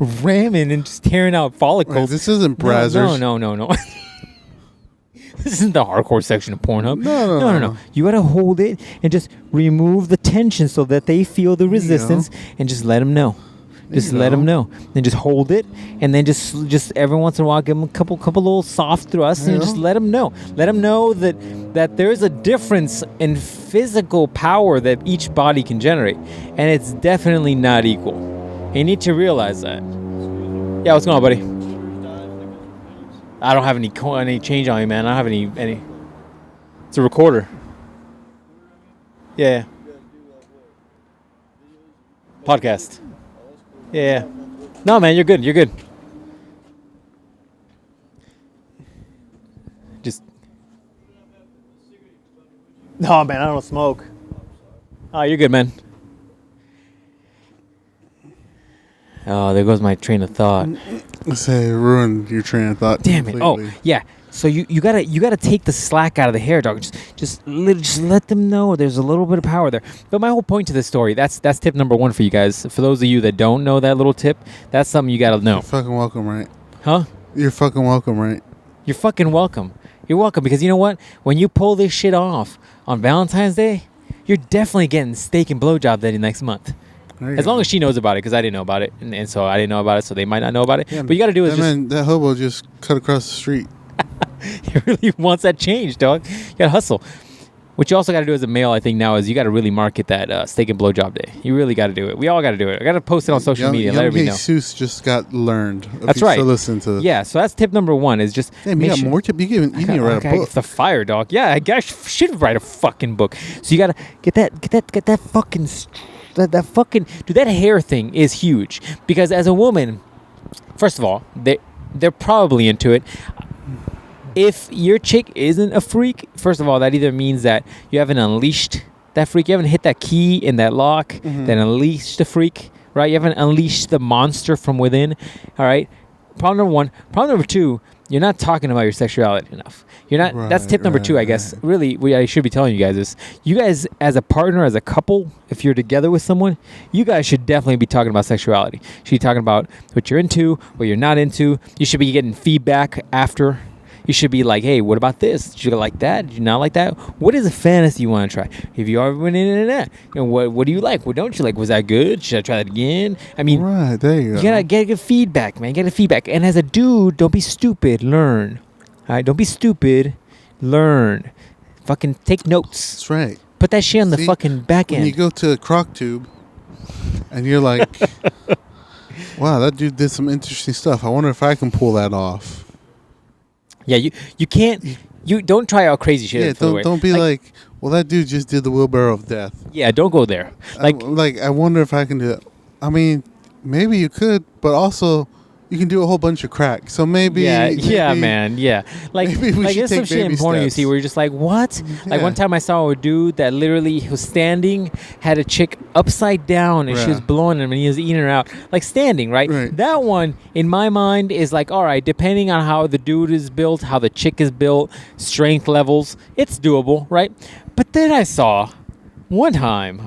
ramming and just tearing out follicles. Wait, this isn't Brazzers. No. This isn't the hardcore section of Pornhub. No. You gotta hold it and just remove the tension so that they feel the resistance, and just let them know. Just let them know. Then just hold it, and then just every once in a while give them a couple little soft thrusts, and just let them know. Let them know that there is a difference in physical power that each body can generate, and it's definitely not equal. You need to realize that. Yeah, what's going on, buddy? I don't have any change on me, man. I don't have any. It's a recorder. Yeah. Podcast. Yeah. No, man, you're good. You're good. Just. No, man, I don't smoke. Oh, you're good, man. Oh, there goes my train of thought. Say ruined your train of thought. Damn completely. it! Oh, yeah. So you gotta take the slack out of the hair, dog. Just let them know there's a little bit of power there. But my whole point to this story, that's tip number 1 for you guys. For those of you that don't know that little tip, that's something you gotta know. You're fucking welcome, right? Huh? You're fucking welcome, right? You're fucking welcome. You're welcome, because you know what? When you pull this shit off on Valentine's Day, you're definitely getting steak and blowjob that next month. As long as she knows about it, because I didn't know about it, and so I didn't know about it, so they might not know about it. Yeah, but you got to do is that hobo just cut across the street. He really wants that change, dog. You got to hustle. What you also got to do as a male, I think, now is you got to really market that steak and blowjob day. You really got to do it. We all got to do it. I got to post it on social media and let everybody know. Jesus just got learned. That's right. So listen to this. Yeah, so that's tip number 1 is just. Damn, you got more tips? You need to write a book. The fire, dog. Yeah, I should write a fucking book. So you got to get that fucking. That fucking dude, that hair thing is huge, because as a woman, first of all, they're probably into it. If your chick isn't a freak, first of all, that either means that you haven't unleashed that freak, you haven't hit that key in that lock that unleashed the freak, right? You haven't unleashed the monster from within. All right. Problem number 1. Problem number 2. You're not talking about your sexuality enough. You're not. Right, that's tip number 2, I guess. Really, what I should be telling you guys is, you guys as a partner, as a couple, if you're together with someone, you guys should definitely be talking about sexuality. You should be talking about what you're into, what you're not into. You should be getting feedback after. You should be like, hey, what about this? Did you like that? Did you not like that? What is a fantasy you want to try? Have you ever been in that? You know, what do you like? What don't you like? Was that good? Should I try that again? I mean, right, there you go. You gotta get feedback, man. Get feedback. And as a dude, don't be stupid. Learn. All right, don't be stupid. Learn. Fucking take notes. That's right. Put that shit on the fucking back end. When you go to a crock tube and you're like, wow, that dude did some interesting stuff. I wonder if I can pull that off. Yeah, you can't. You don't try out crazy shit. Yeah, don't be like, well, that dude just did the wheelbarrow of death. Yeah, don't go there. I wonder if I can do it. I mean, maybe you could, but also you can do a whole bunch of crack. So maybe. Yeah, man. Yeah, there's some shit in porn you see where you're just like, what? Yeah. Like one time I saw a dude that literally was standing, had a chick upside down, and she was blowing him, and he was eating her out, like standing, right? That one, in my mind, is like, all right, depending on how the dude is built, how the chick is built, strength levels, it's doable, right? But then I saw. One time,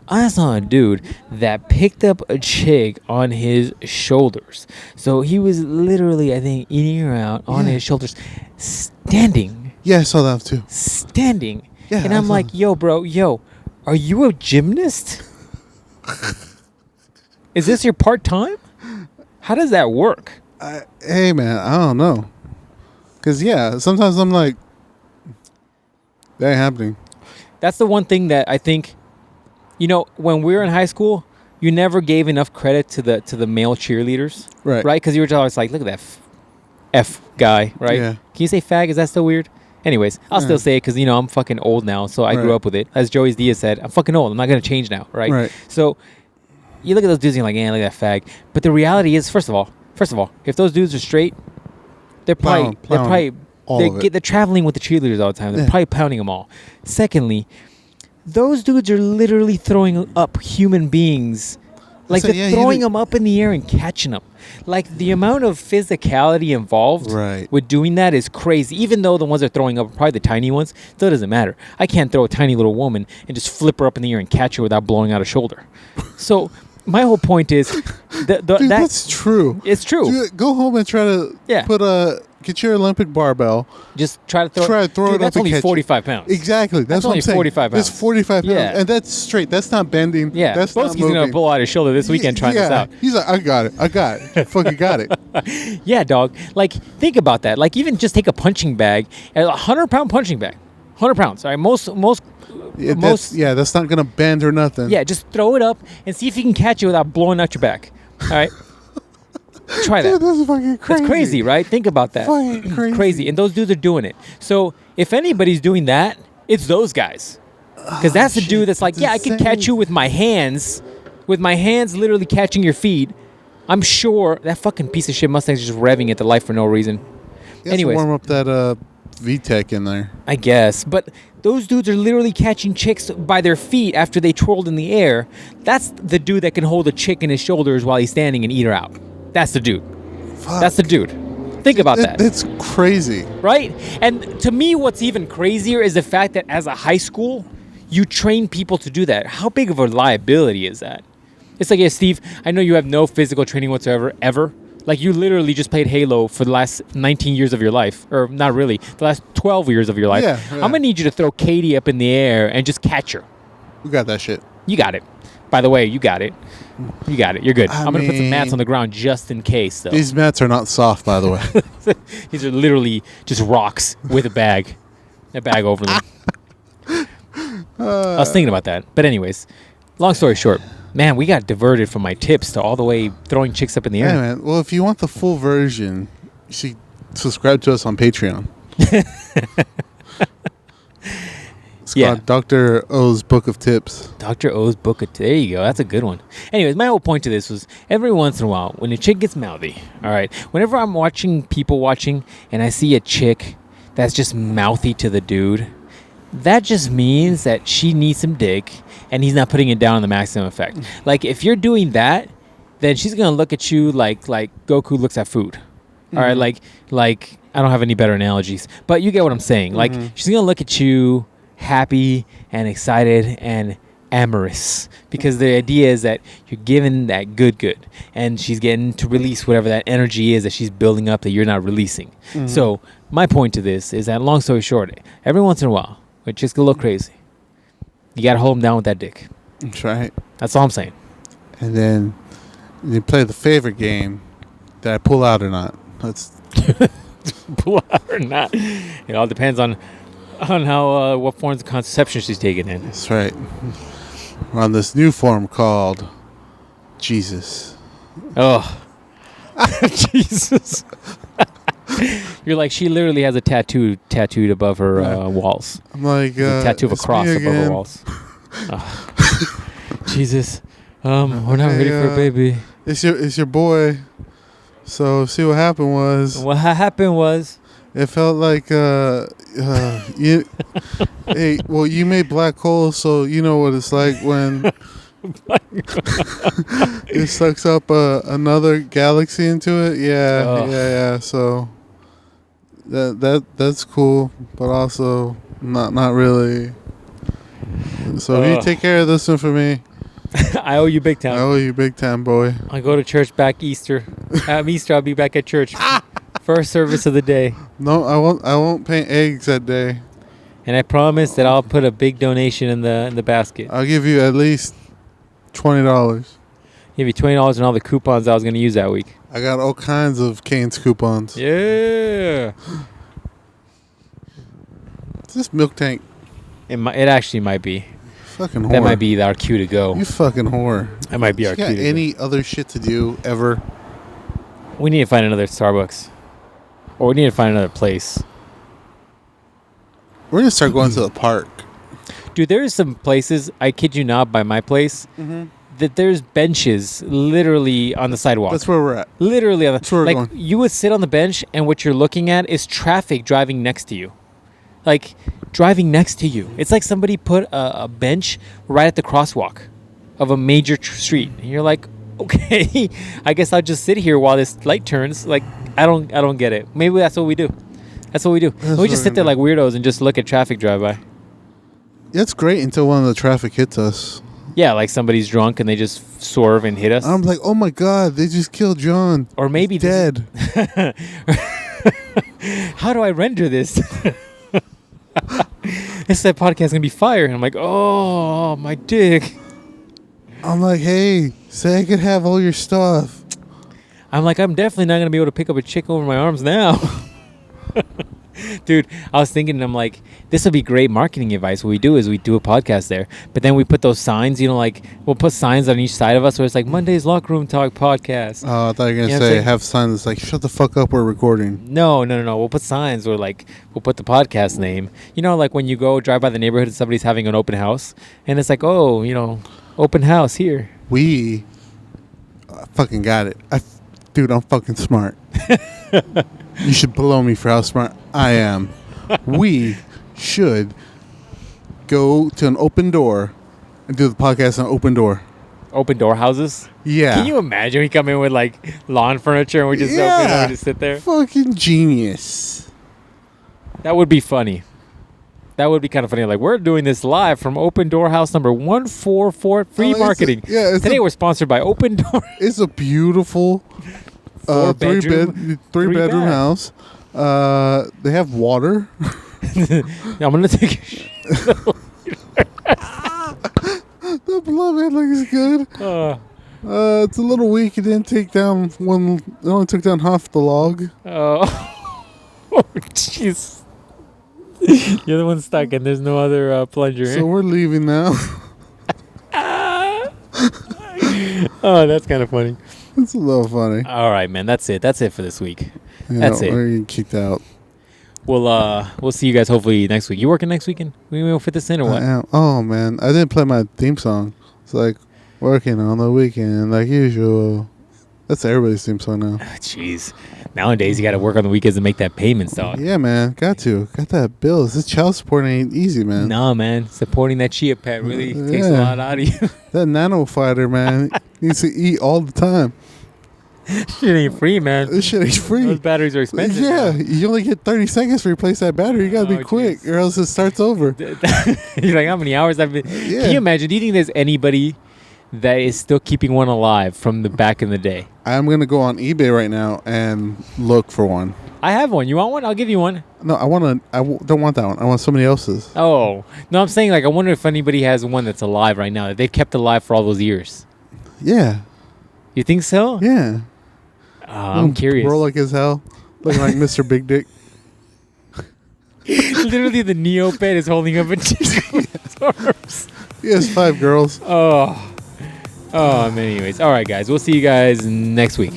I saw a dude that picked up a chick on his shoulders. So he was literally, I think, eating her out on his shoulders, standing. Yeah, I saw that too. Standing. Yeah, and I'm like, yo, bro, are you a gymnast? Is this your part-time? How does that work? Hey, man, I don't know. Because, sometimes I'm like, that ain't happening. That's the one thing that I think, when we were in high school, you never gave enough credit to the male cheerleaders, right? Because you were always like, look at that F guy, right? Yeah. Can you say fag? Is that still weird? Anyways, I'll still say it because I'm fucking old now, so I grew up with it. As Joey Diaz said, I'm fucking old. I'm not gonna change now, right? So you look at those dudes and you're like, look at that fag. But the reality is, first of all, if those dudes are straight, they're probably. They're traveling with the cheerleaders all the time. They're probably pounding them all. Secondly, those dudes are literally throwing up human beings. Like, they're throwing them up in the air and catching them. Like, the amount of physicality involved with doing that is crazy. Even though the ones they're throwing up are probably the tiny ones, still doesn't matter. I can't throw a tiny little woman and just flip her up in the air and catch her without blowing out a shoulder. So my whole point is... Dude, that's true. It's true. Dude, go home and try to get your Olympic barbell. Just try to throw it up. That's only 45 pounds. Exactly. That's what I'm saying. 45 pounds. It's 45 pounds. Yeah. And that's straight. That's not bending. Yeah. That's not moving. Boski's going to pull out his shoulder this weekend trying this out. He's like, I got it. Fucking got it. Yeah, dog. Like, think about that. Like, even just take a punching bag, a 100-pound punching bag. 100 pounds. All right. Most. That's not going to bend or nothing. Yeah. Just throw it up and see if you can catch it without blowing out your back. All right. Try that. Dude, that's fucking crazy. That's crazy, right? Think about that. Fucking crazy. Crazy. And those dudes are doing it. So if anybody's doing that, it's those guys. Because that's the dude that's like, yeah, I can catch you with my hands literally catching your feet. I'm sure that fucking piece of shit Mustang's just revving at the light for no reason. Anyways, warm up that VTEC in there. I guess. But those dudes are literally catching chicks by their feet after they twirled in the air. That's the dude that can hold a chick in his shoulders while he's standing and eat her out. That's the dude. Fuck. That's the dude. Think about that. It's crazy. Right? And to me, what's even crazier is the fact that as a high school, you train people to do that. How big of a liability is that? It's like, yeah, Steve, I know you have no physical training whatsoever, ever. Like, you literally just played Halo for the last 19 years of your life. Or not really. The last 12 years of your life. Yeah. I'm going to need you to throw Katie up in the air and just catch her. We got that shit. You got it. By the way, you got it. You got it. You're good. I'm going to put some mats on the ground just in case, though. These mats are not soft, by the way. These are literally just rocks with a bag. A bag over them. I was thinking about that. But anyways, long story short, man, we got diverted from my tips to all the way throwing chicks up in the air. Yeah, man. Well, if you want the full version, you should subscribe to us on Patreon. It's called Dr. O's Book of Tips. Dr. O's Book of Tips. There you go. That's a good one. Anyways, my whole point to this was every once in a while, when a chick gets mouthy, all right, whenever I'm watching people watching and I see a chick that's just mouthy to the dude, that just means that she needs some dick and he's not putting it down on the maximum effect. Like, if you're doing that, then she's going to look at you like Goku looks at food. All right, like I don't have any better analogies, but you get what I'm saying. Like, she's going to look at you happy and excited and amorous because the idea is that you're giving that good and she's getting to release whatever that energy is that she's building up that you're not releasing. So my point to this is that, long story short, every once in a while, when chicks get a little crazy, you got to hold them down with that dick. That's right. That's all I'm saying. And then you play the favorite game. Did I pull out or not? That's pull out or not. It all depends on how what forms of contraception she's taking in. That's right. We're on this new form called Jesus. Oh, Jesus! You're like, she literally has a tattooed above her walls. I'm like a tattoo of a cross above her walls. Jesus, we're not ready for a baby. It's your boy. So see what happened was. What happened was. It felt like you. Hey, well, you made black holes, so you know what it's like when it sucks up another galaxy into it. Yeah. So that's cool, but also not really. So if you take care of this one for me, I owe you big time. I owe you big time, boy. I go to church back Easter. Easter, I'll be back at church. First service of the day. No, I won't paint eggs that day. And I promise that I'll put a big donation in the basket. I'll give you at least $20. Give you $20 on all the coupons I was going to use that week. I got all kinds of Cane's coupons. Yeah. Is this milk tank? It actually might be. Fucking whore. That might be our cue to go. You fucking whore. That might be our cue to go. Any other shit to do ever? We need to find another Starbucks. Or we need to find another place. We're going to start going to the park. Dude, there's some places, I kid you not, by my place, that there's benches literally on the sidewalk. That's where we're at. Literally. That's where we're going. You would sit on the bench, and what you're looking at is traffic driving next to you. Like, driving next to you. It's like somebody put a bench right at the crosswalk of a major street. And you're like, okay, I guess I'll just sit here while this light turns. Like, I don't get it. Maybe that's what we do. We just sit there like weirdos and just look at traffic drive by. It's great until one of the traffic hits us. Yeah, like somebody's drunk and they just swerve and hit us. I'm like, oh my God, they just killed John. Or maybe he's dead. How do I render this? This podcast is gonna be fire. And I'm like, oh, my dick. I'm like, hey, say I could have all your stuff. I'm like, I'm definitely not gonna be able to pick up a chick over my arms now. Dude, I was thinking, I'm like, this would be great marketing advice. What we do is we do a podcast there, but then we put those signs, like we'll put signs on each side of us where it's like Monday's Locker Room Talk podcast. Oh, I thought you were going to say have signs like, shut the fuck up, we're recording. No. We'll put signs where like, we'll put the podcast name. Like when you go drive by the neighborhood and somebody's having an open house and it's like, oh, open house here. We fucking got it. Dude, I'm fucking smart. You should blow me for how smart I am. We should go to an open door and do the podcast on an open door. Open door houses? Yeah. Can you imagine we come in with like lawn furniture and we just open it and we just sit there? Fucking genius. That would be funny. That would be kind of funny. Like, we're doing this live from Open Door House number 144. Free marketing. Today we're sponsored by Open Door. It's a beautiful three bedroom house. They have water. I'm gonna take a shit. The beloved looks good. It's a little weak. It didn't take down it only took down half the log. Oh, jeez. You're the one stuck, and there's no other plunger. So we're leaving now. Oh, that's kind of funny. It's a little funny. All right, man. That's it. That's it for this week. That's it. We're getting kicked out. We'll see you guys hopefully next week. You working next weekend? We will fit this in or what? I am. Oh man, I didn't play my theme song. It's like working on the weekend like usual. That's everybody's theme song now. Jeez. Nowadays, you got to work on the weekends to make that payments, dog. Yeah, man. Got that bills. This child support ain't easy, man. No, man. Supporting that chia pet really takes a lot out of you. That nano fighter, man, needs to eat all the time. Shit ain't free, man. This shit ain't free. Those batteries are expensive. Yeah, you only get 30 seconds to replace that battery. You got to be quick or else it starts over. You're like, how many hours I've been... Yeah. Can you imagine? Do you think there's anybody that is still keeping one alive from the back in the day? I'm going to go on eBay right now and look for one. I have one. You want one? I'll give you one. No, don't want that one. I want somebody else's. Oh. No, I'm saying, like, I wonder if anybody has one that's alive right now that they've kept alive for all those years. Yeah. You think so? Yeah. I'm curious. Rollick as hell. Looking like Mr. Big Dick. Literally, the Neopet is holding up a arms. He has 5 girls. Oh, anyways. All right, guys. We'll see you guys next week.